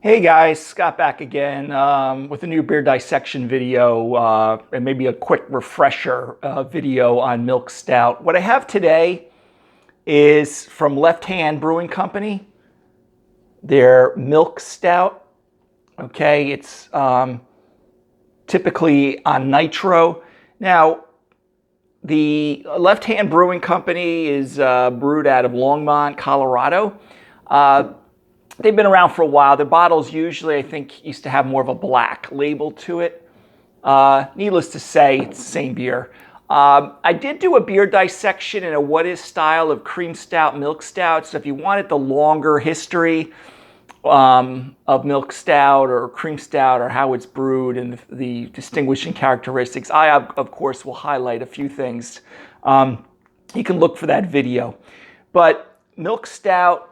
Hey guys, Scott back again with a new beer dissection video and maybe a quick refresher video on milk stout. What I have today is from Left Hand Brewing Company, their milk stout. Okay, it's typically on Nitro. Now, the Left Hand Brewing Company is brewed out of Longmont, Colorado. They've been around for a while. Their bottles usually, I think, used to have more of a black label to it. Needless to say, it's the same beer. I did do a beer dissection in a what is style of cream stout, milk stout. So if you wanted the longer history of milk stout or cream stout or how it's brewed and the distinguishing characteristics, I, of course, will highlight a few things. You can look for that video. But milk stout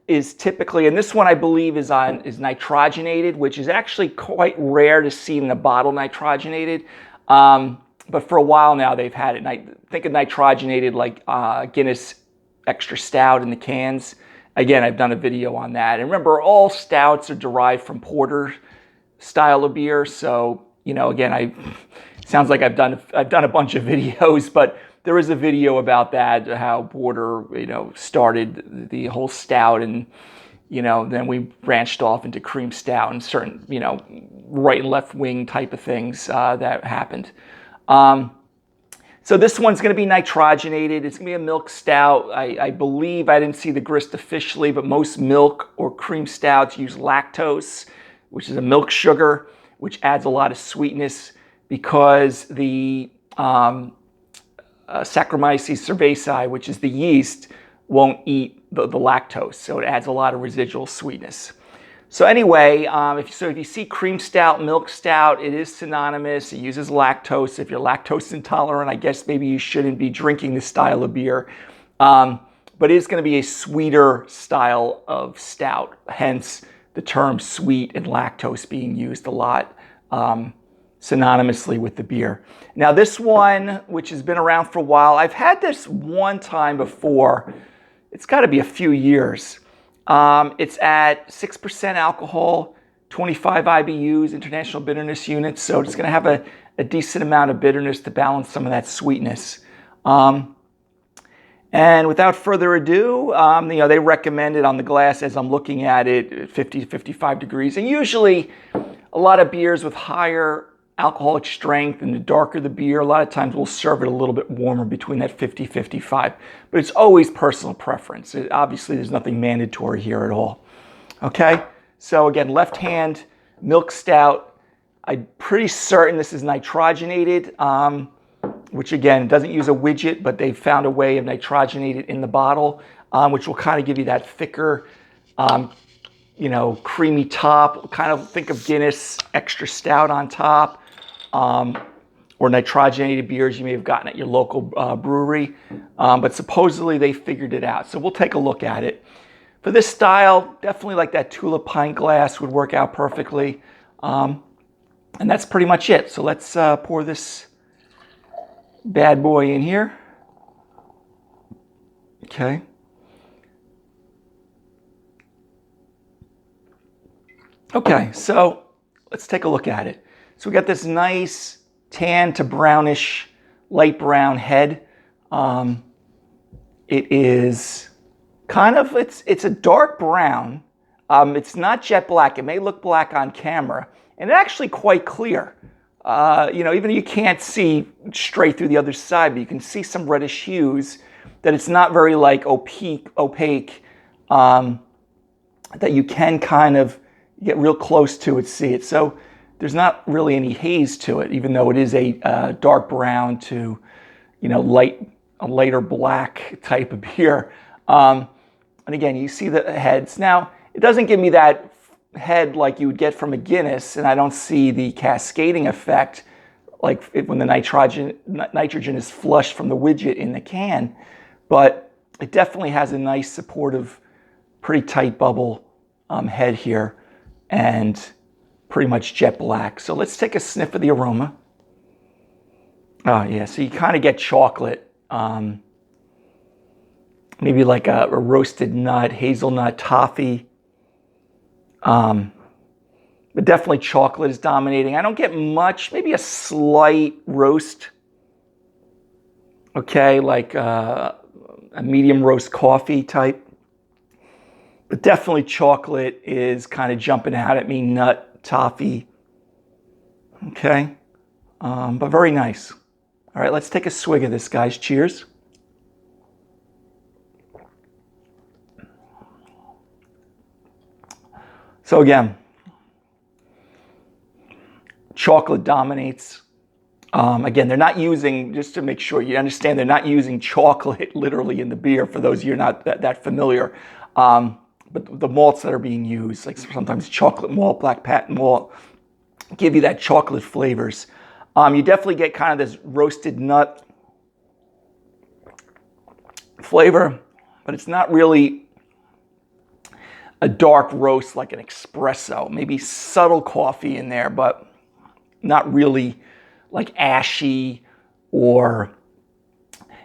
is typically, and this one I believe is nitrogenated, which is actually quite rare to see in a bottle nitrogenated. But for a while now they've had it. Think of nitrogenated like Guinness Extra Stout in the cans. Again, I've done a video on that. And remember, all stouts are derived from porter style of beer. So, you know, again, sounds like I've done a bunch of videos, but there is a video about that, how porter, started the whole stout, and, then we branched off into cream stout and certain, right and left wing type of things that happened. So this one's going to be nitrogenated. It's going to be a milk stout. I believe, I didn't see the grist officially, but most milk or cream stouts use lactose, which is a milk sugar, which adds a lot of sweetness because the Saccharomyces cerevisiae, which is the yeast, won't eat the lactose, so it adds a lot of residual sweetness. So anyway, if you see cream stout, milk stout, it is synonymous. It uses lactose. If you're lactose intolerant, I guess maybe you shouldn't be drinking this style of beer. But it is going to be a sweeter style of stout, hence the term sweet and lactose being used a lot synonymously with the beer. Now this one, which has been around for a while, I've had this one time before. It's got to be a few years. It's at 6% alcohol, 25 IBUs, international bitterness units, so it's going to have a decent amount of bitterness to balance some of that sweetness. And without further ado, they recommend it on the glass as I'm looking at it, 50 to 55 degrees. And usually a lot of beers with higher alcoholic strength, and the darker the beer, a lot of times we'll serve it a little bit warmer between that 50-55. But it's always personal preference. Obviously, there's nothing mandatory here at all. Okay, so again, Left Hand milk stout. I'm pretty certain this is nitrogenated, which again, doesn't use a widget, but they found a way of nitrogenated in the bottle, which will kind of give you that thicker, creamy top. Kind of think of Guinness Extra Stout on top. Or nitrogenated beers you may have gotten at your local brewery. But supposedly they figured it out. So we'll take a look at it. For this style, definitely like that tulip pint glass would work out perfectly. And that's pretty much it. So let's pour this bad boy in here. Okay. Okay, so let's take a look at it. So we got this nice tan to brownish, light brown head. It is kind of, it's a dark brown. It's not jet black. It may look black on camera, and it's actually quite clear. Even you can't see straight through the other side, but you can see some reddish hues that it's not very like opaque, that you can kind of get real close to it, see it. So there's not really any haze to it, even though it is a dark brown to, a lighter black type of beer. And again, you see the heads. Now, it doesn't give me that head like you would get from a Guinness, and I don't see the cascading effect like when the nitrogen is flushed from the widget in the can. But it definitely has a nice supportive, pretty tight bubble head here, and pretty much jet black. So let's take a sniff of the aroma. Oh yeah, so you kind of get chocolate, maybe like a roasted nut, hazelnut, toffee. but definitely chocolate is dominating. I don't get much, maybe a slight roast. Okay, like a medium roast coffee type. But definitely chocolate is kind of jumping out at me, nut, toffee. Okay, but very nice. All right, let's take a swig of this, guys. Cheers. So again, chocolate dominates. Again, they're not using, just to make sure you understand, they're not using chocolate literally in the beer, for those of you who are not that familiar. But the malts that are being used, like sometimes chocolate malt, black patent malt, give you that chocolate flavors. You definitely get kind of this roasted nut flavor, but it's not really a dark roast like an espresso. Maybe subtle coffee in there, but not really like ashy or,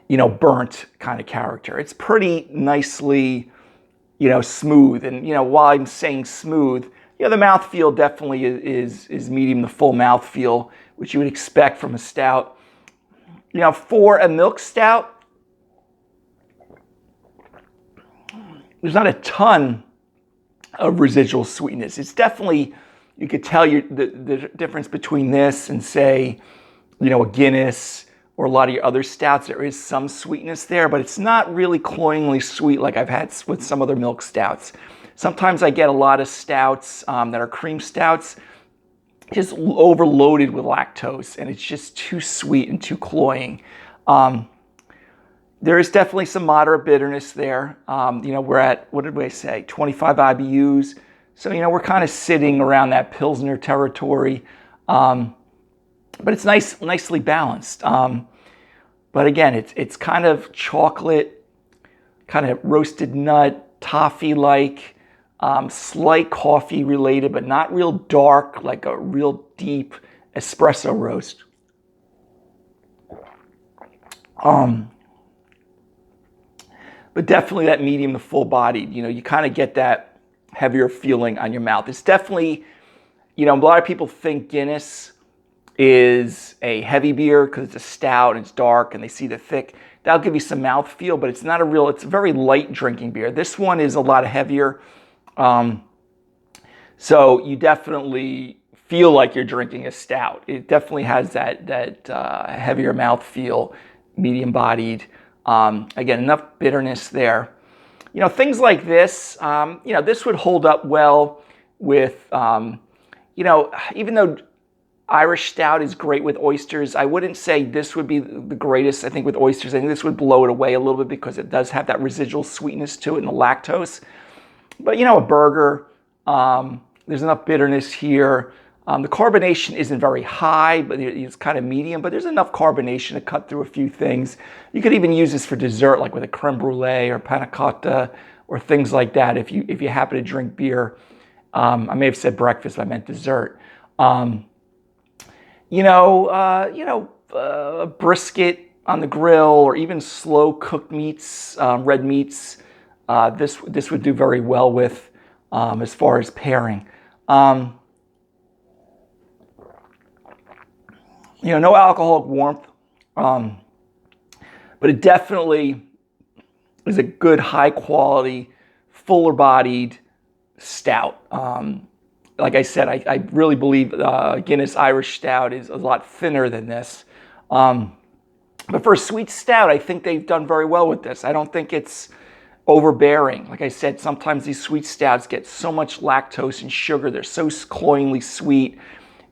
burnt kind of character. It's pretty nicely, smooth. And, while I'm saying smooth, the mouthfeel definitely is medium to full mouthfeel, which you would expect from a stout. For a milk stout, there's not a ton of residual sweetness. It's definitely, you could tell the difference between this and, say, a Guinness or a lot of your other stouts. There is some sweetness there, but it's not really cloyingly sweet like I've had with some other milk stouts. Sometimes I get a lot of stouts that are cream stouts, just overloaded with lactose, and it's just too sweet and too cloying. There is definitely some moderate bitterness there. We're at, what did we say, 25 IBUs. So, we're kind of sitting around that Pilsner territory. But it's nicely balanced. But again, it's kind of chocolate, kind of roasted nut, toffee-like, slight coffee related, but not real dark, like a real deep espresso roast. But definitely that medium to full bodied, you kind of get that heavier feeling on your mouth. It's definitely, a lot of people think Guinness is a heavy beer because it's a stout and it's dark and they see the thick. That'll give you some mouthfeel, but it's not it's a very light drinking beer. This one is a lot heavier. So you definitely feel like you're drinking a stout. It definitely has that heavier mouthfeel, medium bodied. Again, enough bitterness there. Things like this, this would hold up well with, even though Irish stout is great with oysters, I wouldn't say this would be the greatest, I think, with oysters. I think this would blow it away a little bit because it does have that residual sweetness to it and the lactose. But, a burger, there's enough bitterness here. The carbonation isn't very high, but it's kind of medium, but there's enough carbonation to cut through a few things. You could even use this for dessert, like with a creme brulee or panna cotta or things like that if you happen to drink beer. I may have said breakfast, but I meant dessert. Brisket on the grill or even slow cooked meats, red meats. This would do very well with as far as pairing. No alcoholic warmth, but it definitely is a good, high quality, fuller bodied stout. Like I said, I really believe Guinness Irish Stout is a lot thinner than this. But for a sweet stout, I think they've done very well with this. I don't think it's overbearing. Like I said, sometimes these sweet stouts get so much lactose and sugar. They're so cloyingly sweet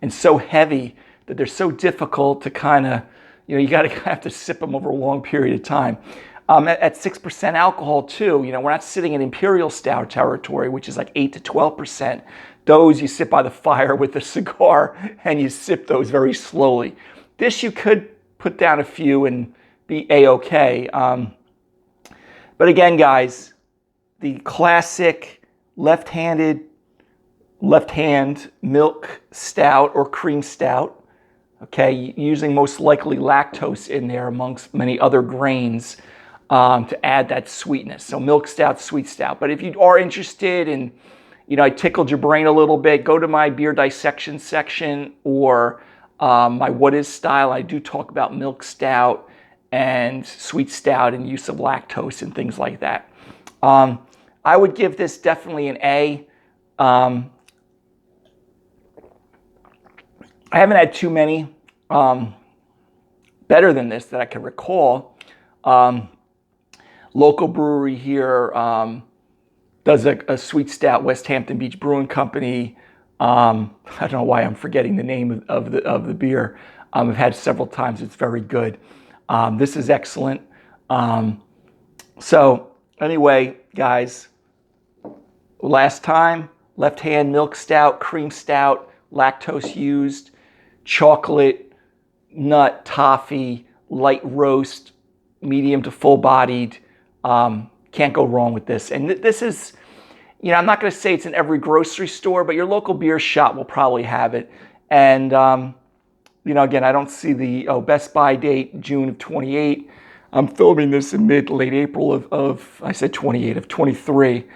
and so heavy that they're so difficult to kind of, you got to have to sip them over a long period of time. At 6% alcohol too, we're not sitting in imperial stout territory, which is like 8 to 12%. Those you sit by the fire with a cigar and you sip those very slowly. This you could put down a few and be A-okay. But again, guys, the classic left-hand milk stout or cream stout, okay, using most likely lactose in there amongst many other grains to add that sweetness. So milk stout, sweet stout. But if you are interested in, you know, I tickled your brain a little bit, go to my beer dissection section or my what is style. I do talk about milk stout and sweet stout and use of lactose and things like that. I would give this definitely an A. I haven't had too many better than this that I can recall. Local brewery here does a sweet stout, West Hampton Beach Brewing Company. I don't know why I'm forgetting the name of the beer. I've had several times. It's very good. This is excellent. So anyway, guys, last time, Left Hand Milk Stout, cream stout, lactose used, chocolate, nut, toffee, light roast, medium to full bodied. Can't go wrong with this. And this is, you know, I'm not going to say it's in every grocery store, but your local beer shop will probably have it. And, you know, again, I don't see the Best Buy date, June of 28. I'm filming this in late April of I said 28, of 23.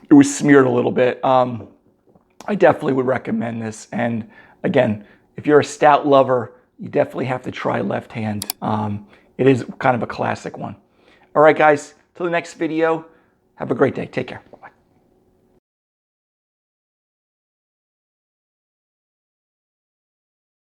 It was smeared a little bit. I definitely would recommend this. And again, if you're a stout lover, you definitely have to try Left Hand. It is kind of a classic one. All right, guys, till the next video, have a great day. Take care.